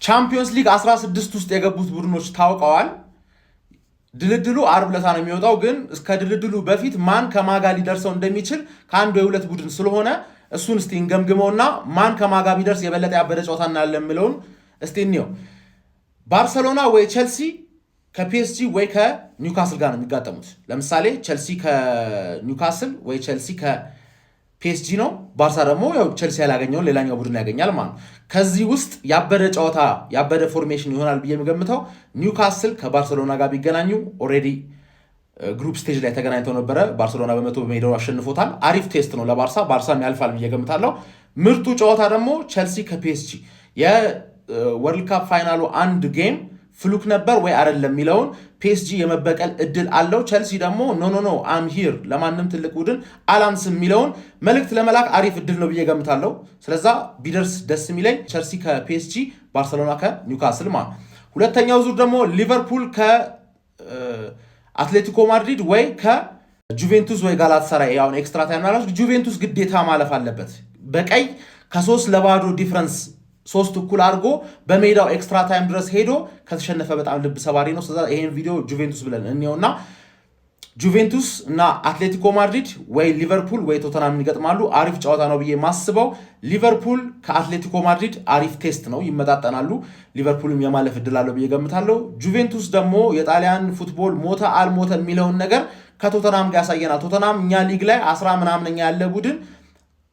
ቻምፒየንስ ሊግ 16 ውስጥ የገቡት ቡድኖች ታውቀዋል። ድልድሉ አርብ ዕለት ነው የሚወጣው። ግን እስከ ድልድሉ በፊት ማን ከማጋ ሊደርሰው እንደሚችል ከአንድ ወይ ሁለት ቡድን ስለሆነ እሱን እስቲ እንገምግመውና ማን ከማጋ ቢደርስ የበለጠ ያበደ ጨዋታ እናያለን የሚለውን እስቲ እንየው። ባርሰሎና ወይ ቼልሲ ከፒኤስጂ ወይ ከኒውካስል ጋር ነው የሚጋጠሙት። ለምሳሌ ቼልሲ ከኒውካስል ወይ ቼልሲ ከፒኤስጂ ነው። ባርሳ ደግሞ ያው ቼልሲ ያላገኘውን ሌላኛው ቡድን ያገኛል ማለት ነው። ከዚህ ውስጥ ያበደ ጨዋታ ያበደ ፎርሜሽን ይሆናል ብዬ የምገምተው ኒውካስል ከባርሰሎና ጋር ቢገናኙ ኦልሬዲ ግሩፕ ስቴጅ ላይ ተገናኝተው ነበረ። ባርሰሎና በሜዳው አሸንፎታል። አሪፍ ቴስት ነው ለባርሳ። ባርሳም ያልፋል ብዬ ገምታለሁ። ምርጡ ጨዋታ ደግሞ ቼልሲ ከፒኤስጂ የወርልድ ካፕ ፋይናሉ አንድ ጌም ፍሉክ ነበር ወይ አይደለም የሚለውን ፒኤስጂ የመበቀል እድል አለው። ቼልሲ ደግሞ ኖ አም ሂር ለማንም ትልቅ ቡድን አላንስም የሚለውን መልእክት ለመላክ አሪፍ እድል ነው ብዬ ገምታለሁ። ስለዛ ቢደርስ ደስ የሚለኝ ቼልሲ ከፒኤስጂ፣ ባርሰሎና ከኒውካስል ማለት። ሁለተኛው ዙር ደግሞ ሊቨርፑል ከአትሌቲኮ ማድሪድ ወይ ከጁቬንቱስ ወይ ጋላታሳራይ። ያውን ኤክስትራ ታይም አላችሁ። ጁቬንቱስ ግዴታ ማለፍ አለበት። በቀይ ከ3-0 ዲፍረንስ 3 እኩል አድርጎ በሜዳው ኤክስትራ ታይም ድረስ ሄዶ ከተሸነፈ በጣም ልብ ሰባሪ ነው። ስለዚህ ይሄን ቪዲዮ ጁቬንቱስ ብለን እንየውና ጁቬንቱስ እና አትሌቲኮ ማድሪድ ወይ ሊቨርፑል ወይ ቶተናም ይገጥማሉ። አሪፍ ጨዋታ ነው ብዬ ማስበው። ሊቨርፑል ከአትሌቲኮ ማድሪድ አሪፍ ቴስት ነው፣ ይመጣጠናሉ። ሊቨርፑልም የማለፍ እድል አለው ብዬ ገምታለሁ። ጁቬንቱስ ደግሞ የጣሊያን ፉትቦል ሞተ አልሞተ የሚለውን ነገር ከቶተናም ጋር ያሳየናል። ቶተናም እኛ ሊግ ላይ 10 ምናምነኛ ያለ ቡድን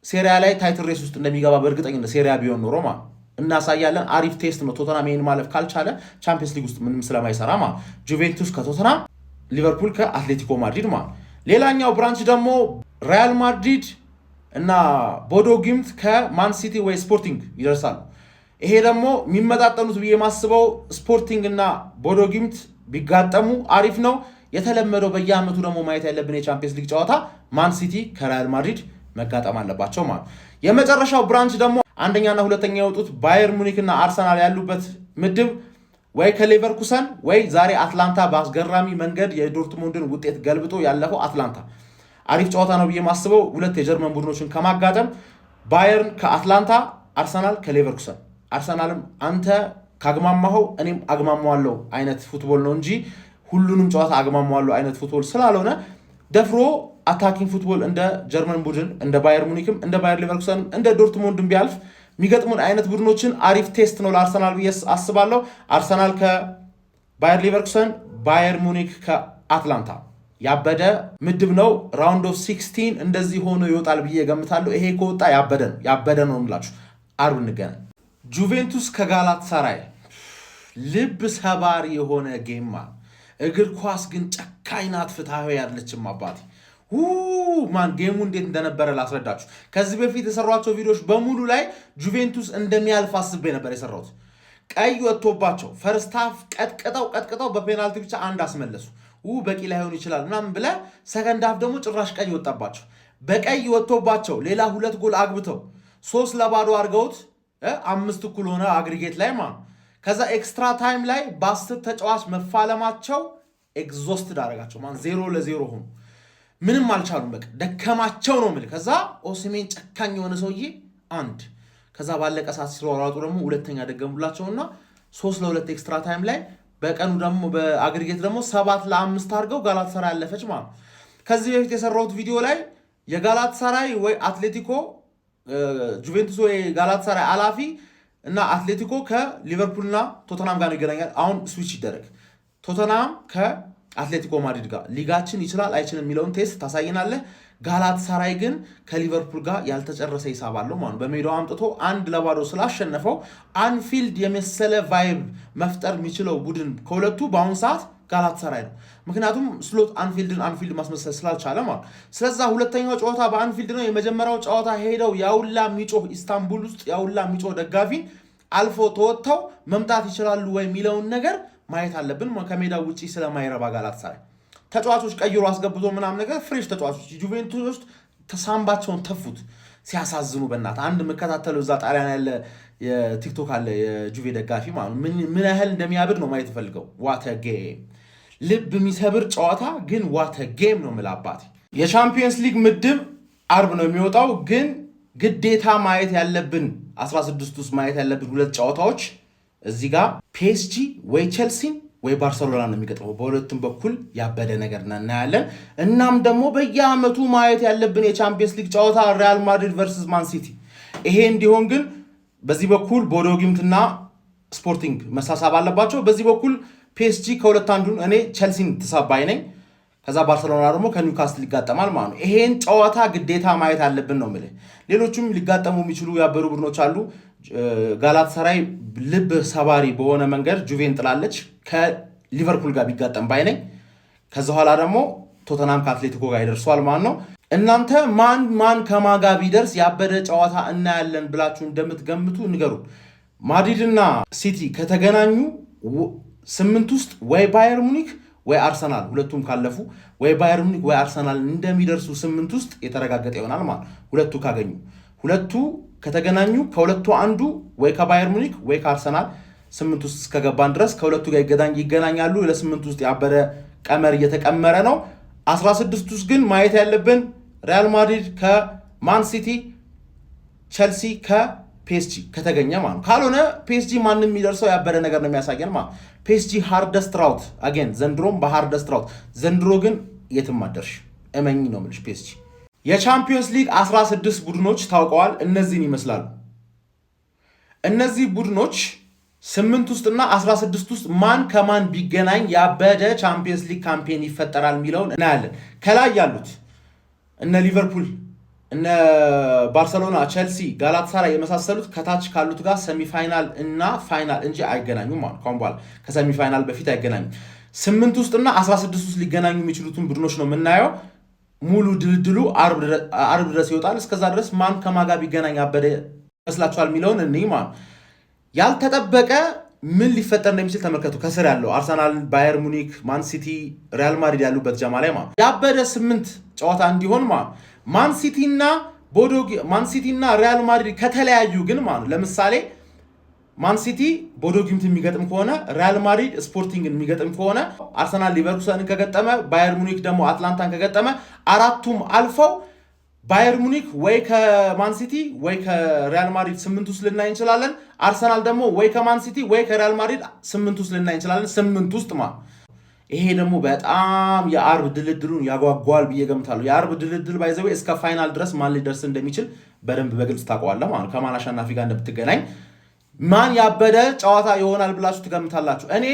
ሴሪያ ላይ ታይትል ሬስ ውስጥ እንደሚገባ በእርግጠኝነት ሴሪያ ቢሆን ኖሮ ማለት እናሳያለን። አሪፍ ቴስት ነው። ቶተናም ይሄን ማለፍ ካልቻለ ቻምፒየንስ ሊግ ውስጥ ምንም ስለማይሰራ ማለት ጁቬንቱስ ከቶተናም፣ ሊቨርፑል ከአትሌቲኮ ማድሪድ ማለት። ሌላኛው ብራንች ደግሞ ሪያል ማድሪድ እና ቦዶ ጊምት ከማን ሲቲ ወይ ስፖርቲንግ ይደርሳሉ። ይሄ ደግሞ የሚመጣጠኑት ብዬ ማስበው ስፖርቲንግ እና ቦዶ ጊምት ቢጋጠሙ አሪፍ ነው። የተለመደው በየአመቱ ደግሞ ማየት ያለብን የቻምፒየንስ ሊግ ጨዋታ ማን ሲቲ ከሪያል ማድሪድ መጋጠም አለባቸው ማለት። የመጨረሻው ብራንች ደግሞ አንደኛና ሁለተኛ የወጡት ባየር ሙኒክ እና አርሰናል ያሉበት ምድብ ወይ ከሌቨርኩሰን ወይ ዛሬ አትላንታ በአስገራሚ መንገድ የዶርትሙንድን ውጤት ገልብጦ ያለፈው አትላንታ አሪፍ ጨዋታ ነው ብዬ ማስበው። ሁለት የጀርመን ቡድኖችን ከማጋጠም ባየርን ከአትላንታ፣ አርሰናል ከሌቨርኩሰን። አርሰናልም አንተ ካግማማኸው እኔም አግማማዋለሁ አይነት ፉትቦል ነው እንጂ ሁሉንም ጨዋታ አግማማዋለሁ አይነት ፉትቦል ስላልሆነ ደፍሮ አታኪንግ ፉትቦል እንደ ጀርመን ቡድን እንደ ባየር ሙኒክም እንደ ባየር ሌቨርኩሰን እንደ ዶርትሙንድም ቢያልፍ የሚገጥሙን አይነት ቡድኖችን አሪፍ ቴስት ነው ለአርሰናል ብዬ አስባለሁ። አርሰናል ከባየር ሌቨርኩሰን፣ ባየር ሙኒክ ከአትላንታ ያበደ ምድብ ነው። ራውንድ ኦፍ 16 እንደዚህ ሆኖ ይወጣል ብዬ ገምታለሁ። ይሄ ከወጣ ያበደ ነው እንላችሁ። አርብ እንገናኝ። ጁቬንቱስ ከጋላታሳራይ ልብ ሰባሪ የሆነ ጌማ። እግር ኳስ ግን ጨካኝ ናት፣ ፍትሃዊ ያለችም አባቴ ማን ጌሙ እንዴት እንደነበረ ላስረዳችሁ። ከዚህ በፊት የሰሯቸው ቪዲዮዎች በሙሉ ላይ ጁቬንቱስ እንደሚያልፍ አስቤ ነበር የሰራሁት። ቀይ ወጥቶባቸው ፈርስት ሃፍ ቀጥቅጠው በፔናልቲ ብቻ አንድ አስመለሱ። በቂ ላይሆን ይችላል ምናምን ብለህ ሰከንድ ሃፍ ደግሞ ጭራሽ ቀይ ወጣባቸው። በቀይ ወጥቶባቸው ሌላ 2 ጎል አግብተው 3-0 አድርገውት 5 እኩል ሆነ አግሪጌት ላይ ማለት። ከዛ ኤክስትራ ታይም ላይ በ10 ተጫዋች መፋለማቸው ኤግዞስትድ አደረጋቸው። 0-0 ሆኑ። ምንም አልቻሉም። በቃ ደከማቸው ነው የምልህ። ከዛ ኦሲሜን ጨካኝ የሆነ ሰውዬ አንድ ከዛ ባለቀ ሰዓት ሲሯሯጡ ደግሞ ሁለተኛ ደገሙላቸውና 3-2 ኤክስትራ ታይም ላይ በቀኑ ደግሞ በአግሪጌት ደግሞ 7-5 አድርገው ጋላታሳራይ ያለፈች ማለት። ከዚህ በፊት የሰራሁት ቪዲዮ ላይ የጋላታሳራይ ወይ አትሌቲኮ ጁቬንቱስ ወይ ጋላታሳራይ አላፊ እና አትሌቲኮ ከሊቨርፑልና ቶተናም ጋር ይገናኛል። አሁን ስዊች ይደረግ። ቶተናም ከአትሌቲኮ ማድሪድ ጋር ሊጋችን ይችላል አይችልም የሚለውን ቴስት ታሳይናለህ። ጋላታሳራይ ግን ከሊቨርፑል ጋር ያልተጨረሰ ሂሳብ አለው ማለት በሜዳው አምጥቶ 1-0 ስላሸነፈው አንፊልድ የመሰለ ቫይብ መፍጠር የሚችለው ቡድን ከሁለቱ በአሁኑ ሰዓት ጋላታሳራይ ነው። ምክንያቱም ስሎት አንፊልድ ማስመሰል ስላልቻለ ማለት። ስለዛ ሁለተኛው ጨዋታ በአንፊልድ ነው። የመጀመሪያው ጨዋታ ሄደው ያውላ ሚጮህ ኢስታንቡል ውስጥ ያውላ ሚጮህ ደጋፊን አልፎ ተወጥተው መምጣት ይችላሉ ወይ የሚለውን ነገር ማየት አለብን። ከሜዳ ውጪ ስለማይረባ ጋላታሳራይ ተጫዋቾች ቀይሮ አስገብቶ ምናምን ነገር ፍሬሽ ተጫዋቾች ጁቬንቱስ ውስጥ ተሳምባቸውን ተፉት። ሲያሳዝኑ በእናትህ አንድ መከታተለው እዛ ጣሊያን ያለ የቲክቶክ አለ የጁቬ ደጋፊ ማለት ምን ያህል እንደሚያብድ ነው ማየት ፈልገው። ዋተ ጌም ልብ የሚሰብር ጨዋታ ግን ዋተ ጌም ነው የምላባት። የቻምፒየንስ ሊግ ምድብ አርብ ነው የሚወጣው። ግን ግዴታ ማየት ያለብን 16 ውስጥ ማየት ያለብን 2 ጨዋታዎች እዚህ ጋር ፒኤስጂ ወይ ቼልሲን ወይ ባርሰሎና ነው የሚገጥመው። በሁለቱም በኩል ያበደ ነገር እናያለን። እናም ደግሞ በየአመቱ ማየት ያለብን የቻምፒየንስ ሊግ ጨዋታ ሪያል ማድሪድ ቨርሰስ ማን ሲቲ። ይሄ እንዲሆን ግን በዚህ በኩል ቦዶ ጊምትና ስፖርቲንግ መሳሳብ አለባቸው። በዚህ በኩል ፒኤስጂ ከሁለት አንዱን እኔ ቼልሲን ተሳባይ ነኝ። ከዛ ባርሰሎና ደግሞ ከኒውካስትል ይጋጠማል ማለት ነው። ይሄን ጨዋታ ግዴታ ማየት አለብን ነው የምልህ። ሌሎችም ሊጋጠሙ የሚችሉ ያበሩ ቡድኖች አሉ። ጋላታሳራይ ልብ ሰባሪ በሆነ መንገድ ጁቬን ጥላለች። ከሊቨርፑል ጋር ቢጋጠም ባይ ነኝ። ከዛ ኋላ ደግሞ ቶተናም ከአትሌቲኮ ጋር ይደርሷል ማለት ነው። እናንተ ማን ከማጋ ቢደርስ ያበደ ጨዋታ እናያለን ብላችሁ እንደምትገምቱ ንገሩ። ማድሪድና ሲቲ ከተገናኙ 8 ውስጥ ወይ ባየር ሙኒክ ወይ አርሰናል ሁለቱም ካለፉ ወይ ባየር ሙኒክ ወይ አርሰናል እንደሚደርሱ 8 ውስጥ የተረጋገጠ ይሆናል ማለት ሁለቱ ካገኙ። ሁለቱ ከተገናኙ ከሁለቱ አንዱ ወይ ከባየር ሙኒክ ወይ ከአርሰናል 8 ውስጥ እስከገባን ድረስ ከሁለቱ ጋር ይገናኛሉ። ለ8 ውስጥ ያበደ ቀመር እየተቀመረ ነው። 16 ውስጥ ግን ማየት ያለብን ሪያል ማድሪድ ከማን ሲቲ፣ ቼልሲ ከፒኤስጂ ከተገኘ ማለት ካልሆነ ፒኤስጂ ማንም የሚደርሰው ያበደ ነገር ነው የሚያሳየን ማለት ፒኤስጂ ሃርደስት ራውት አገን ዘንድሮም በሃርደስት ራውት ዘንድሮ ግን የትም አደርሽ እመኝ ነው የምልሽ። ፒኤስጂ የቻምፒየንስ ሊግ 16 ቡድኖች ታውቀዋል። እነዚህን ይመስላሉ። እነዚህ ቡድኖች 8 ውስጥና 16 ውስጥ ማን ከማን ቢገናኝ ያበደ ቻምፒየንስ ሊግ ካምፔን ይፈጠራል የሚለውን እናያለን። ከላይ ያሉት እነ ሊቨርፑል፣ እነ ባርሰሎና፣ ቼልሲ፣ ጋላታሳራይ የመሳሰሉት ከታች ካሉት ጋር ሰሚፋይናል እና ፋይናል እንጂ አይገናኙም ማለት ካሁን በኋላ ከሰሚፋይናል በፊት አይገናኙም። 8 ውስጥና 16 ውስጥ ሊገናኙ የሚችሉትን ቡድኖች ነው የምናየው። ሙሉ ድልድሉ አርብ ድረስ ይወጣል። እስከዛ ድረስ ማን ከማጋ ቢገናኝ ያበደ ይመስላችኋል የሚለውን እኔ ማለት ያልተጠበቀ ምን ሊፈጠር እንደሚችል ተመልከቱ። ከስር ያለው አርሰናል፣ ባየር ሙኒክ፣ ማን ሲቲ፣ ሪያል ማድሪድ ያሉበት ጀማ ላይ ማለት ያበደ 8 ጨዋታ እንዲሆን ማለት ማን ሲቲ እና ሪያል ማድሪድ ከተለያዩ ግን ማለት ለምሳሌ ማን ሲቲ ቦዶ ጊምት የሚገጥም ከሆነ ሪያል ማድሪድ ስፖርቲንግን የሚገጥም ከሆነ አርሰናል ሊቨርፑልን ከገጠመ ባየር ሙኒክ ደግሞ አትላንታን ከገጠመ አራቱም አልፈው ባየር ሙኒክ ወይ ከማን ሲቲ ወይ ከሪያል ማድሪድ 8 ውስጥ ልናይ እንችላለን። አርሰናል ደግሞ ወይ ከማን ሲቲ ወይ ከሪያል ማድሪድ 8 ውስጥ ልናይ እንችላለን። 8 ውስጥ ይሄ ደግሞ በጣም የአርብ ድልድሉን ያጓጓል ብዬ ገምታለሁ። የአርብ ድልድል ባይዘው እስከ ፋይናል ድረስ ማን ሊደርስ እንደሚችል በደንብ በግልጽ ታውቀዋለህ ማለት ከማን አሸናፊ ጋር እንደምትገናኝ ማን ያበደ ጨዋታ ይሆናል ብላችሁ ትገምታላችሁ? እኔ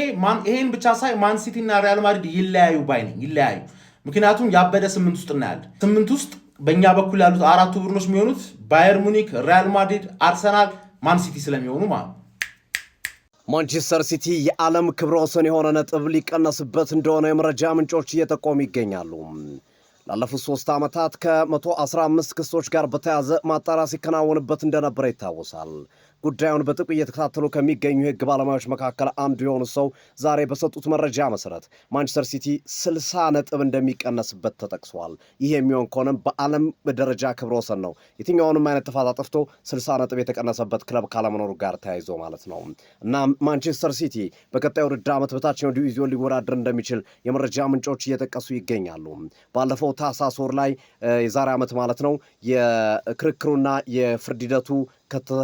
ይሄን ብቻ ሳይ ማን ሲቲ እና ሪያል ማድሪድ ይለያዩ ባይ ነኝ። ይለያዩ፣ ምክንያቱም ያበደ 8 ውስጥ እናያለን። 8 ውስጥ በእኛ በኩል ያሉት አራቱ ቡድኖች የሚሆኑት ባየር ሙኒክ፣ ሪያል ማድሪድ፣ አርሰናል፣ ማን ሲቲ ስለሚሆኑ ማለት ማንቸስተር ሲቲ የዓለም ክብረ ወሰን የሆነ ነጥብ ሊቀነስበት እንደሆነ የመረጃ ምንጮች እየጠቆሙ ይገኛሉ። ላለፉት 3 ዓመታት ከ115 ክሶች ጋር በተያዘ ማጣራት ሲከናወንበት እንደነበረ ይታወሳል። ጉዳዩን በጥብቅ እየተከታተሉ ከሚገኙ የህግ ባለሙያዎች መካከል አንዱ የሆኑ ሰው ዛሬ በሰጡት መረጃ መሰረት ማንቸስተር ሲቲ 60 ነጥብ እንደሚቀነስበት ተጠቅሷል። ይህ የሚሆን ከሆነም በዓለም ደረጃ ክብረ ወሰን ነው። የትኛውንም አይነት ጥፋት አጥፍቶ 60 ነጥብ የተቀነሰበት ክለብ ካለመኖሩ ጋር ተያይዞ ማለት ነው። እና ማንቸስተር ሲቲ በቀጣዩ ውድድር ዓመት በታችኛው ዲቪዚዮን ሊወዳደር እንደሚችል የመረጃ ምንጮች እየጠቀሱ ይገኛሉ። ባለፈው ታህሳስ ወር ላይ የዛሬ ዓመት ማለት ነው የክርክሩና የፍርድ ሂደቱ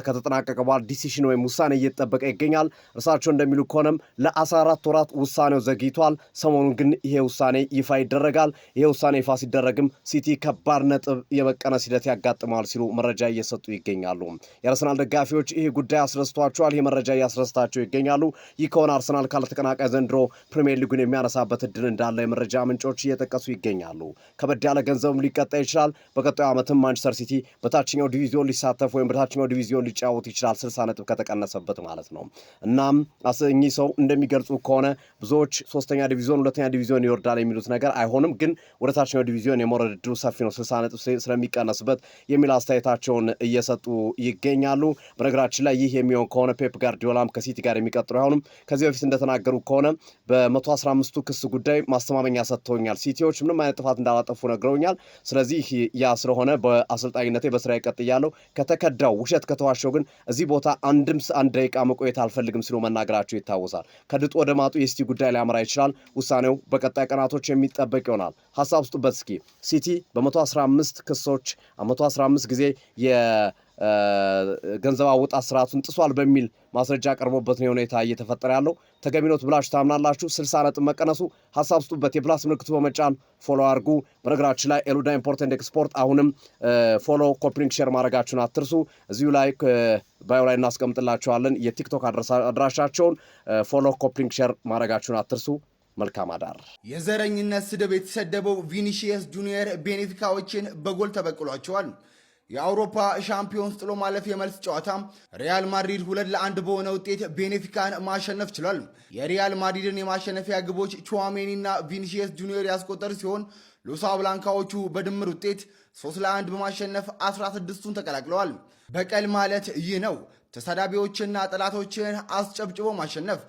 ከተጠናቀቀ በኋላ ዲሲሽን ወይም ውሳኔ እየተጠበቀ ይገኛል። እርሳቸው እንደሚሉ ከሆነም ለ14 ወራት ውሳኔው ዘግይቷል። ሰሞኑን ግን ይሄ ውሳኔ ይፋ ይደረጋል። ይሄ ውሳኔ ይፋ ሲደረግም ሲቲ ከባድ ነጥብ የመቀነስ ሂደት ያጋጥማል ሲሉ መረጃ እየሰጡ ይገኛሉ። የአርሰናል ደጋፊዎች ይህ ጉዳይ አስረስቷቸዋል። ይህ መረጃ እያስረስታቸው ይገኛሉ። ይህ ከሆነ አርሰናል ካለ ተቀናቃይ ዘንድሮ ፕሪሚየር ሊጉን የሚያነሳበት እድል እንዳለ የመረጃ ምንጮች እየጠቀሱ ይገኛሉ። ከበድ ያለ ገንዘብም ሊቀጣ ይችላል። በቀጣዩ ዓመትም ማንቸስተር ሲቲ በታችኛው ዲቪዚዮን ሊሳተፍ ወይም በታችኛው ዲቪዚዮን ሊጫወት ይችላል 60 ነጥብ ከተቀነሰበት ማለት ነው። እናም እኚህ ሰው እንደሚገልጹ ከሆነ ብዙዎች 3ኛ ዲቪዚዮን 2ኛ ዲቪዚዮን ይወርዳል የሚሉት ነገር አይሆንም፣ ግን ወደ ታችኛው ዲቪዚዮን የመውረድ ዕድሉ ሰፊ ነው 60 ነጥብ ስለሚቀነስበት የሚል አስተያየታቸውን እየሰጡ ይገኛሉ። በነገራችን ላይ ይህ የሚሆን ከሆነ ፔፕ ጋርዲዮላም ከሲቲ ጋር የሚቀጥሉ አይሆንም። ከዚህ በፊት እንደተናገሩ ከሆነ በ115ቱ ክስ ጉዳይ ማስተማመኛ ሰጥተውኛል፣ ሲቲዎች ምንም አይነት ጥፋት እንዳላጠፉ ነግረውኛል። ስለዚህ ያ ስለሆነ በአሰልጣኝነቴ በስራ ይቀጥያለሁ፣ ከተከዳው ውሸት ከተዋሸው ግን እዚህ ቦታ አንድ ደቂቃ መቆየት አልፈልግም ሲሉ መናገራቸው ይታወሳል። ከድጡ ወደ ማጡ የሲቲ ጉዳይ ሊያመራ ይችላል። ውሳኔው በቀጣይ ቀናቶች የሚጠበቅ ይሆናል። ሐሳብ ውስጡበት እስኪ ሲቲ በ115 ክሶች 115 ጊዜ ገንዘብ አወጣት ስርዓቱን ጥሷል በሚል ማስረጃ ቀርቦበት ነው ሁኔታ እየተፈጠረ ያለው። ተገቢ ነው ብላችሁ ታምናላችሁ? 60 ነጥብ መቀነሱ ሀሳብ ስጡበት። የፕላስ ምልክቱ በመጫን ፎሎ አድርጉ። በነገራችን ላይ ኤሉዳ ኢምፖርት ኤንድ ኤክስፖርት አሁንም ፎሎ፣ ኮፒ ሊንክ፣ ሼር ማድረጋችሁን አትርሱ። እዚሁ ላይ ባዮ ላይ እናስቀምጥላችኋለን የቲክቶክ አድራሻቸውን። ፎሎ፣ ኮፒ ሊንክ፣ ሼር ማድረጋችሁን አትርሱ። መልካም አዳር። የዘረኝነት ስድብ የተሰደበው ቪኒሺየስ ጁኒየር ቤኔፊካዎችን በጎል ተበቅሏቸዋል። የአውሮፓ ሻምፒዮንስ ጥሎ ማለፍ የመልስ ጨዋታ ሪያል ማድሪድ 2-1 በሆነ ውጤት ቤኔፊካን ማሸነፍ ችሏል። የሪያል ማድሪድን የማሸነፊያ ግቦች ቹዋሜኒና ቪኒሺየስ ጁኒየር ያስቆጠሩ ሲሆን ሎሳ ብላንካዎቹ በድምር ውጤት 3-1 በማሸነፍ 16ቱን ተቀላቅለዋል። በቀል ማለት ይህ ነው። ተሳዳቢዎችና ጠላቶችን አስጨብጭቦ ማሸነፍ።